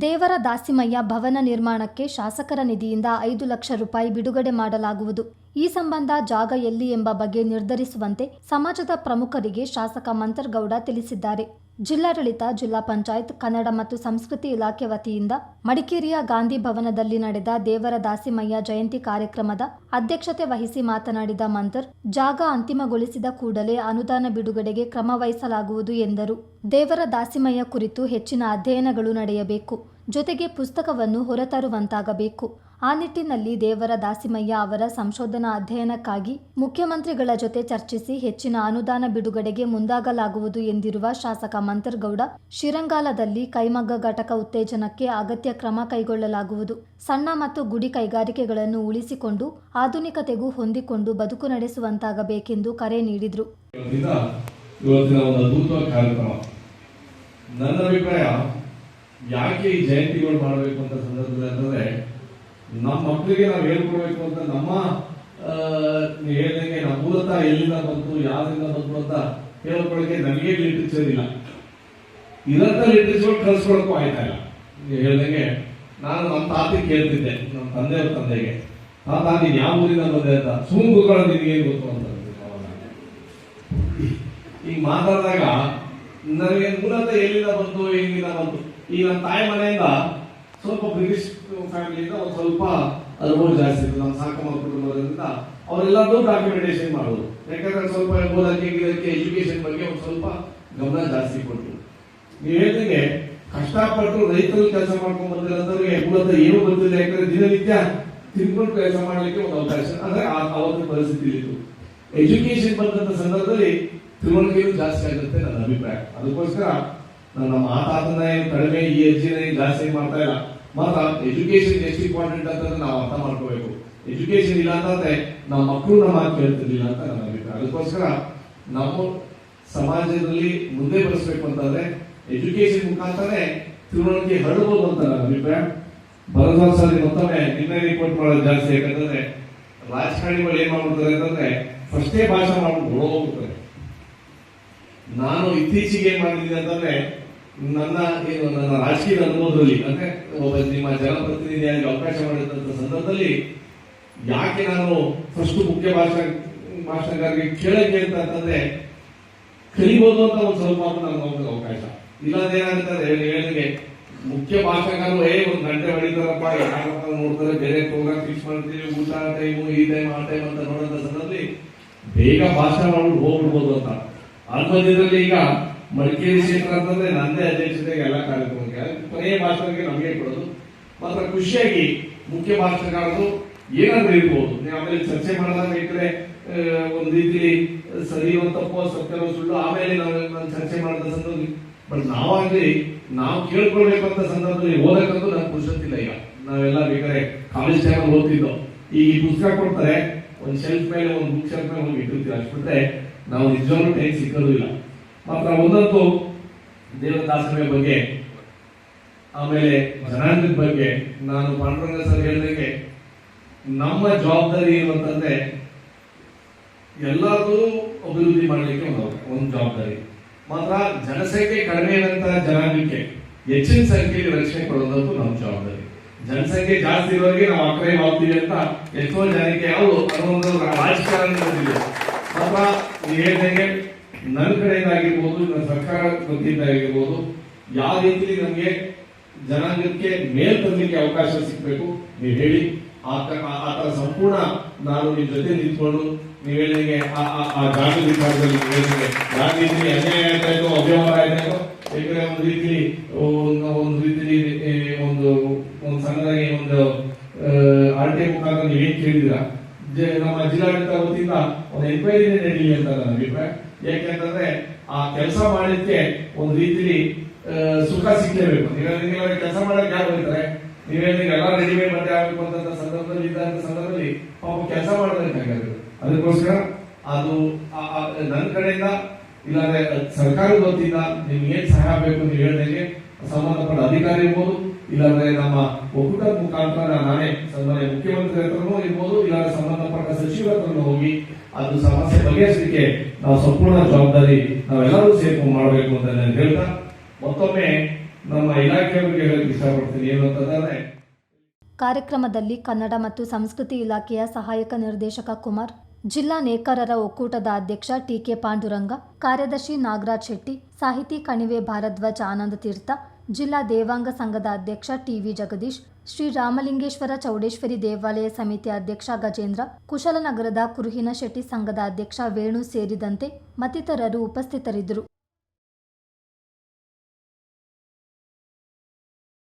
ದೇವರ ದಾಸಿಮಯ್ಯ ಭವನ ನಿರ್ಮಾಣಕ್ಕೆ ಶಾಸಕರ ನಿಧಿಯಿಂದ 5 ಲಕ್ಷ ರೂಪಾಯಿ ಬಿಡುಗಡೆ ಮಾಡಲಾಗುವುದು. ಈ ಸಂಬಂಧ ಜಾಗ ಎಲ್ಲಿ ಎಂಬ ಬಗ್ಗೆ ನಿರ್ಧರಿಸುವಂತೆ ಸಮಾಜದ ಪ್ರಮುಖರಿಗೆ ಶಾಸಕ ಮಂಥರ್ಗೌಡ ತಿಳಿಸಿದ್ದಾರೆ. ಜಿಲ್ಲಾಡಳಿತ, ಜಿಲ್ಲಾ ಪಂಚಾಯತ್, ಕನ್ನಡ ಮತ್ತು ಸಂಸ್ಕೃತಿ ಇಲಾಖೆ ವತಿಯಿಂದ ಮಡಿಕೇರಿಯ ಗಾಂಧಿ ಭವನದಲ್ಲಿ ನಡೆದ ದೇವರ ದಾಸಿಮಯ್ಯ ಜಯಂತಿ ಕಾರ್ಯಕ್ರಮದ ಅಧ್ಯಕ್ಷತೆ ವಹಿಸಿ ಮಾತನಾಡಿದ ಮಂಥರ್, ಜಾಗ ಅಂತಿಮಗೊಳಿಸಿದ ಕೂಡಲೇ ಅನುದಾನ ಬಿಡುಗಡೆಗೆ ಕ್ರಮ ವಹಿಸಲಾಗುವುದು ಎಂದರು. ದೇವರ ದಾಸಿಮಯ್ಯ ಕುರಿತು ಹೆಚ್ಚಿನ ಅಧ್ಯಯನಗಳು ನಡೆಯಬೇಕು, ಜೊತೆಗೆ ಪುಸ್ತಕವನ್ನು ಹೊರತರುವಂತಾಗಬೇಕು. ಆ ನಿಟ್ಟಿನಲ್ಲಿ ದೇವರ ದಾಸಿಮಯ್ಯ ಅವರ ಸಂಶೋಧನಾ ಅಧ್ಯಯನಕ್ಕಾಗಿ ಮುಖ್ಯಮಂತ್ರಿಗಳ ಜೊತೆ ಚರ್ಚಿಸಿ ಹೆಚ್ಚಿನ ಅನುದಾನ ಬಿಡುಗಡೆಗೆ ಮುಂದಾಗಲಾಗುವುದು ಎಂದಿರುವ ಶಾಸಕ ಮಂಥರ್ಗೌಡ, ಶಿರಂಗಾಲದಲ್ಲಿ ಕೈಮಗ್ಗ ಘಟಕ ಉತ್ತೇಜನಕ್ಕೆ ಅಗತ್ಯ ಕ್ರಮ ಕೈಗೊಳ್ಳಲಾಗುವುದು. ಸಣ್ಣ ಮತ್ತು ಗುಡಿ ಕೈಗಾರಿಕೆಗಳನ್ನು ಉಳಿಸಿಕೊಂಡು ಆಧುನಿಕತೆಗೂ ಹೊಂದಿಕೊಂಡು ಬದುಕು ನಡೆಸುವಂತಾಗಬೇಕೆಂದು ಕರೆ ನೀಡಿದರು. ನನ್ನ ಅಭಿಪ್ರಾಯ, ಯಾಕೆ ಈ ಜಯಂತಿಗಳು ಮಾಡಬೇಕು ಅಂತ ಸಂದರ್ಭದಲ್ಲಿ ಅಂತಂದ್ರೆ, ನಮ್ಮ ಮಕ್ಕಳಿಗೆ ನಾವು ಹೇಳ್ಕೊಡ್ಬೇಕು ಅಂತ ನಮ್ಮ ಹೇಳ್ದಂಗೆ ನಾವು ಮೂಲತಃ ಎಲ್ಲಿಂದ ಬಂತು, ಯಾವ್ದ್ರಿಂದ ಬಂತು ಅಂತ ಹೇಳ್ಕೊಳಕ್ಕೆ ನನಗೆ ಲಿಟ್ರೇಚರ್ ಇಲ್ಲ. ಇರಂತ ಲಿಟ್ರೇಚರ್ ಕಳ್ಸ್ಕೊಳಕ್ಕೂ ಆಯ್ತಾ ಇಲ್ಲ. ಹೇಳ್ದಂಗೆ ನಾನು ನಮ್ಮ ತಾತಿಗೆ ಕೇಳ್ತಿದ್ದೆ, ನಮ್ಮ ತಂದೆಯವ್ರ ತಂದೆಗೆ, ತಾತ ನೀನ್ ಯಾವ ಊರಿಂದ ಬಂದೆ ಅಂತ. ಸುಮ್ ಕೂತ್ಕೊಳ್ಳೋ ನಿನಗೆ ಗೊತ್ತು ಅಂತ ಈಗ ಮಾತಾಡಿದಾಗ ನನಗೆ ಮೂಲತಃ ಎಲ್ಲಿಂದ ಬಂತು, ಹೆಂಗಿಂದ ಬಂತು. ಈಗ ನಮ್ಮ ತಾಯಿ ಮನೆಯಿಂದ ಸ್ವಲ್ಪ ಬ್ರಿಟಿಷ್ ಫ್ಯಾಮಿಲಿಯಿಂದ ಒಂದು ಸ್ವಲ್ಪ ಅನುಭವ ಜಾಸ್ತಿ ಇತ್ತು. ನಮ್ಮ ಸಾಕಮ್ಮ ಕುಟುಂಬದಿಂದ ಅವರೆಲ್ಲರೂ ಡಾಕ್ಯುಮೆಂಟೇಶನ್ ಮಾಡೋದು. ಯಾಕಂದ್ರೆ ಸ್ವಲ್ಪ ಓದಕ್ಕೆ ಗಿಡಕ್ಕೆ ಎಜುಕೇಶನ್ ಬಗ್ಗೆ ಒಂದು ಸ್ವಲ್ಪ ಗಮನ ಜಾಸ್ತಿ ಕೊಟ್ಟು, ನೀವು ಹೇಳಿದಂಗೆ ಕಷ್ಟಪಟ್ಟು ರೈತರು ಕೆಲಸ ಮಾಡ್ಕೊಂಡು ಬಂದಿರೋದವ್ರಿಗೆ ಮೂಲತಃ ಏನು ಗೊತ್ತಿಲ್ಲ. ಯಾಕಂದ್ರೆ ದಿನನಿತ್ಯ ತಿನ್ಕೊಂಡು ಕೆಲಸ ಮಾಡಲಿಕ್ಕೆ ಒಂದು ಅವಕಾಶ ಅಂದ್ರೆ ಅವತ್ತಿನ ಪರಿಸ್ಥಿತಿ ಇತ್ತು. ಎಜುಕೇಶನ್ ಬಂದಂತ ಸಂದರ್ಭದಲ್ಲಿ ತಿಳುವಳಿಕೆಯೂ ಜಾಸ್ತಿ ಆಗುತ್ತೆ ನನ್ನ ಅಭಿಪ್ರಾಯ. ಅದಕ್ಕೋಸ್ಕರ ನಮ್ಮ ಮಾತಾದನ್ನ ಕಡಿಮೆ, ಈ ಅರ್ಜಿನ ಜಾಸ್ತಿ ಮಾಡ್ತಾ ಇಲ್ಲ. ಮಾತ್ರ ಎಜುಕೇಶನ್ ಎಷ್ಟು ಇಂಪಾರ್ಟೆಂಟ್ ಅಂತಂದ್ರೆ ನಾವು ಅರ್ಥ ಮಾಡ್ಕೋಬೇಕು. ಎಜುಕೇಶನ್ ಇಲ್ಲ ಅಂತಂದ್ರೆ ನಮ್ಮ ಮಕ್ಕಳು ನಮ್ಮ ಮಾತು ಕೇಳ್ತಿರ್ಲಿಲ್ಲ ಅಂತ ನನ್ನ ಅಭಿಪ್ರಾಯ. ಅದಕ್ಕೋಸ್ಕರ ನಾವು ಸಮಾಜದಲ್ಲಿ ಮುಂದೆ ಬರೆಸಬೇಕು ಅಂತಂದ್ರೆ ಎಜುಕೇಶನ್ ಮುಖಾಂತರನೇ ತಿಳುವಳಿಕೆ ಹರಡಬಹುದು ಅಂತ ನನ್ನ ಅಭಿಪ್ರಾಯ. ಬರೋದ್ಸಲಿ ಮತ್ತೊಮ್ಮೆ ನಿನ್ನೆ ರಿಪೋರ್ಟ್ ಮಾಡೋದು ಜಾಸ್ತಿ. ಯಾಕಂತಂದ್ರೆ ರಾಜಕಾರಣಿಗಳು ಏನ್ ಮಾಡ್ಬಿಡ್ತಾರೆ ಅಂತಂದ್ರೆ ಫಸ್ಟೇ ಭಾಷಣ ಮಾಡ್ಬಿಟ್ಟು ಹೋಗ್ಬಿಡ್ತಾರೆ. ನಾನು ಇತ್ತೀಚೆಗೆ ಏನ್ ಮಾಡಿದ್ದೀನಿ ಅಂತಂದ್ರೆ, ನನ್ನ ರಾಜಕೀಯ ಅನುಭವದಲ್ಲಿ ಅಂದ್ರೆ ಒಬ್ಬ ನಿಮ್ಮ ಜನಪ್ರತಿನಿಧಿಯಾಗಿ ಅವಕಾಶ ಮಾಡಿದಂತ ಸಂದರ್ಭದಲ್ಲಿ ಯಾಕೆ ನಾನು ಫಸ್ಟ್ ಮುಖ್ಯ ಭಾಷಣಗಾರರಿಗೆ ಕೇಳಕ್ಕೆ ಅಂತಂದ್ರೆ ಕಲಿಬಹುದು ಅಂತ ಒಂದು ಸ್ವಲ್ಪ ನನಗೆ ಅವಕಾಶ. ಇಲ್ಲಾಂದ್ರೆ ಏನಾಗುತ್ತೆ ಹೇಳಿದ್ರೆ ಮುಖ್ಯ ಭಾಷಣಗಾರರು ಒಂದು ಗಂಟೆ ಹೊಡಿತಾರಪ್ಪ, ಯಾರಪ್ಪ ನೋಡ್ತಾರೆ, ಬೇರೆ ಪ್ರೋಗ್ರಾಮ್ ಫಿಕ್ಸ್ ಮಾಡ್ತೀವಿ, ಊಟ ಟೈಮು, ಈ ಟೈಮ್ ಆ ಟೈಮ್ ಅಂತ ನೋಡೋಂಥ ಸಂದರ್ಭದಲ್ಲಿ ಬೇಗ ಭಾಷಣ ಮಾಡ್ಬಿಟ್ಟು ಹೋಗ್ಬಿಡ್ಬೋದು ಅಂತ. ಅಲ್ಪದಲ್ಲಿ ಈಗ ಮಡಿಕೇರಿ ಕ್ಷೇತ್ರ ಅಂತಂದ್ರೆ ನಂದೇ ಅಧ್ಯಕ್ಷತೆಗೆ ಎಲ್ಲ ಕಾರ್ಯಕ್ರಮಕ್ಕೆ ಕೊನೆಯ ಭಾಷಣಕ್ಕೆ ನಮಗೆ ಕೊಡೋದು. ಮಾತ್ರ ಖುಷಿಯಾಗಿ ಮುಖ್ಯ ಭಾಷಣಗಾರರು ಏನಾದ್ರೂ ಇರ್ಬೋದು, ನೀವು ಆಮೇಲೆ ಚರ್ಚೆ ಮಾಡೋದಾಗ ಇದ್ರೆ ಒಂದ್ ರೀತಿಲಿ ಸರಿ ತಪ್ಪೋ ಸತ್ಯನೋ ಸುಳ್ಳು ಆಮೇಲೆ ನಾನು ಚರ್ಚೆ ಮಾಡಿದ ಸಂದರ್ಭದಲ್ಲಿ. ಬಟ್ ನಾವಾಗ್ಲಿ ನಾವು ಕೇಳ್ಕೊಳ್ಬೇಕಂತ ಸಂದರ್ಭದಲ್ಲಿ ಓದಕ್ಕಂತೂ ನನ್ಗೆ ಪುರುಷತ್ತಿಲ್ಲ. ಈಗ ನಾವೆಲ್ಲ ಬೇಕಾದ್ರೆ ಕಾಲೇಜ್ ಟೈಮಲ್ಲಿ ಓದ್ತಿದ್ದೋ, ಈಗ ಈ ಪುಸ್ತಕ ಕೊಡ್ತಾರೆ, ಒಂದು ಶೆಲ್ಫ್ ಮೇಲೆ ಒಂದು ಬುಕ್ ಶೆಲ್ಫ್ ಮೇಲೆ ಹೋಗಿ ಇಟ್ಟಿರ್ತೀವಿ. ಅಷ್ಟ್ಬಿಟ್ರೆ ನಾವು ನಿಜವಾಗ್ಲೂ ಟೈಮ್ ಸಿಕ್ಕೋದು ಇಲ್ಲ. ಮಾತ್ರ ಒಂದಂತೂ ದೇವರ ದಾಸಿಮಯ್ಯ ಬಗ್ಗೆ, ಆಮೇಲೆ ಜನಾಂಗದ ಬಗ್ಗೆ ನಾನು ಪಾಂಡುರಂಗ ಸರ್ ಹೇಳಿದಂಗೆ ನಮ್ಮ ಜವಾಬ್ದಾರಿ ಏನು ಅಂತಂದ್ರೆ ಎಲ್ಲರೂ ಅಭಿವೃದ್ಧಿ ಮಾಡಲಿಕ್ಕೆ ಒಂದು ಜವಾಬ್ದಾರಿ. ಮಾತ್ರ ಜನಸಂಖ್ಯೆ ಕಡಿಮೆ ಇರುವಂತಹ ಜನಾಂಗಕ್ಕೆ ಹೆಚ್ಚಿನ ಸಂಖ್ಯೆಯಲ್ಲಿ ರಕ್ಷಣೆ ಕೊಡೋದಂತೂ ನಮ್ಮ ಜವಾಬ್ದಾರಿ. ಜನಸಂಖ್ಯೆ ಜಾಸ್ತಿ ಇರೋರಿಗೆ ನಾವು ಅಕ್ರಮ ಆಗ್ತೀವಿ ಅಂತ ಎಷ್ಟೋ ಜನಕ್ಕೆ ಯಾವುದು ಅನ್ನೋ ರಾಜಕಾರಣ ಮಾತ್ರ ನೀವು ಹೇಳಿದಂಗೆ ನನ್ನ ಕಡೆಯಿಂದ ಆಗಿರ್ಬೋದು, ಸರ್ಕಾರ ವತಿಯಿಂದ ಆಗಿರ್ಬೋದು, ಯಾವ ರೀತಿಯಲ್ಲಿ ನಮಗೆ ಜನಾಂಗಕ್ಕೆ ಮೇಲ್ ತರಲಿಕ್ಕೆ ಅವಕಾಶ ಸಿಗಬೇಕು ನೀವು ಹೇಳಿ. ಆ ತರ ಸಂಪೂರ್ಣ ನಾನು ನಿಮ್ ಜೊತೆ ನಿಂತ್ಕೊಂಡು ನೀವು ಹೇಳಿದಂಗೆ ಆ ಜಾಗದ ವಿಚಾರದಲ್ಲಿ ಯಾವ ರೀತಿಯಲ್ಲಿ ಅನ್ಯಾಯ ಆಯ್ತಾ ಇತ್ತು, ಅವ್ಯವಹಾರ ಆಯ್ತಾ ಇತ್ತು. ಯಾಕಂದ್ರೆ ಒಂದು ರೀತಿಯಲ್ಲಿ ಒಂದು ಸಣ್ಣದಾಗಿ ಒಂದು ಆರ್ಟಿಐ ಮುಖಾಂತರ ನೀವೇನ್ ಕೇಳಿದಿರ, ನಮ್ಮ ಜಿಲ್ಲಾಡಳಿತ ವತಿಯಿಂದ ಒಂದು ಎನ್ಕ್ವೈರಿ ನಡೀಲಿ ಅಂತ ನನ್ನ ಅಭಿಪ್ರಾಯ. ಯಾಕೆಂತಂದ್ರೆ ಆ ಕೆಲಸ ಮಾಡಿದ್ಕೆ ಒಂದು ರೀತಿಲಿ ಸುಖ ಸಿಗ್ಲೇಬೇಕು. ನೀವೆಲ್ಲ ಕೆಲಸ ಮಾಡಕ್ಕೆ ಯಾರು ಹೋಗ್ತಾರೆ, ನೀವೇನಿಗೆ ಎಲ್ಲ ರೆಡಿಮೇಡ್ ಬಟ್ಟೆ ಆಗಬೇಕು ಅಂತ ಸಂದರ್ಭದಲ್ಲಿ ಇದ್ದಂತ ಸಂದರ್ಭದಲ್ಲಿ ಪಾಪ ಕೆಲಸ ಮಾಡಬೇಕಾಗಿರೋದು. ಅದಕ್ಕೋಸ್ಕರ ಅದು ನನ್ನ ಕಡೆಯಿಂದ ಇಲ್ಲಾಂದ್ರೆ ಸರ್ಕಾರದ ವತಿಯಿಂದ ನಿಮ್ಗೆ ಏನ್ ಸಹಾಯ ಬೇಕು ನೀವು ಹೇಳಿದಂಗೆ ಸಂಬಂಧಪಟ್ಟ ಅಧಿಕಾರಿ ಇರ್ಬೋದು, ಇಲ್ಲಾಂದ್ರೆ ನಮ್ಮ ಒಕ್ಕೂಟದ ಮುಖಾಂತರ ನಾನೇ ಸನ್ಮಾನ್ಯ ಮುಖ್ಯಮಂತ್ರಿ ಹತ್ರನೂ ಇರ್ಬೋದು, ಇಲ್ಲಾಂದ್ರೆ ಸಂಬಂಧಪಟ್ಟ ಸಚಿವರ ಹತ್ರನೂ ಹೋಗಿ ಅದು ಸಮಸ್ಯೆ ಬಗೆಹರಿಸಲಿಕ್ಕೆ ನಾವು ಸಂಪೂರ್ಣ ಜವಾಬ್ದಾರಿ ನಾವೆಲ್ಲರೂ ಸೇರ್ಕೊಂಡು ಮಾಡಬೇಕು ಅಂತ ನಾನು ಹೇಳ್ತಾ, ಮತ್ತೊಮ್ಮೆ ನಮ್ಮ ಇಲಾಖೆ ಬಗ್ಗೆ ಹೇಳಕ್ಕೆ ಇಷ್ಟಪಡ್ತೀನಿ. ಏನು ಅಂತಂದ್ರೆ ಕಾರ್ಯಕ್ರಮದಲ್ಲಿ ಕನ್ನಡ ಮತ್ತು ಸಂಸ್ಕೃತಿ ಇಲಾಖೆಯ ಸಹಾಯಕ ನಿರ್ದೇಶಕ ಕುಮಾರ್, ಜಿಲ್ಲಾ ನೇಕಾರರ ಒಕ್ಕೂಟದ ಅಧ್ಯಕ್ಷ ಟಿಕೆ ಪಾಂಡುರಂಗ, ಕಾರ್ಯದರ್ಶಿ ನಾಗರಾಜ್ ಶೆಟ್ಟಿ, ಸಾಹಿತಿ ಕಣಿವೆ ಭಾರದ್ವಾಜ್ ಆನಂದ ತೀರ್ಥ, ಜಿಲ್ಲಾ ದೇವಾಂಗ ಸಂಘದ ಅಧ್ಯಕ್ಷ ಟಿವಿ ಜಗದೀಶ್, ಶ್ರೀ ರಾಮಲಿಂಗೇಶ್ವರ ಚೌಡೇಶ್ವರಿ ದೇವಾಲಯ ಸಮಿತಿ ಅಧ್ಯಕ್ಷ ಗಜೇಂದ್ರ, ಕುಶಲನಗರದ ಕುರುಹಿನ ಶೆಟ್ಟಿ ಸಂಘದ ಅಧ್ಯಕ್ಷ ವೇಣು ಸೇರಿದಂತೆ ಮತ್ತಿತರರು ಉಪಸ್ಥಿತರಿದ್ದರು.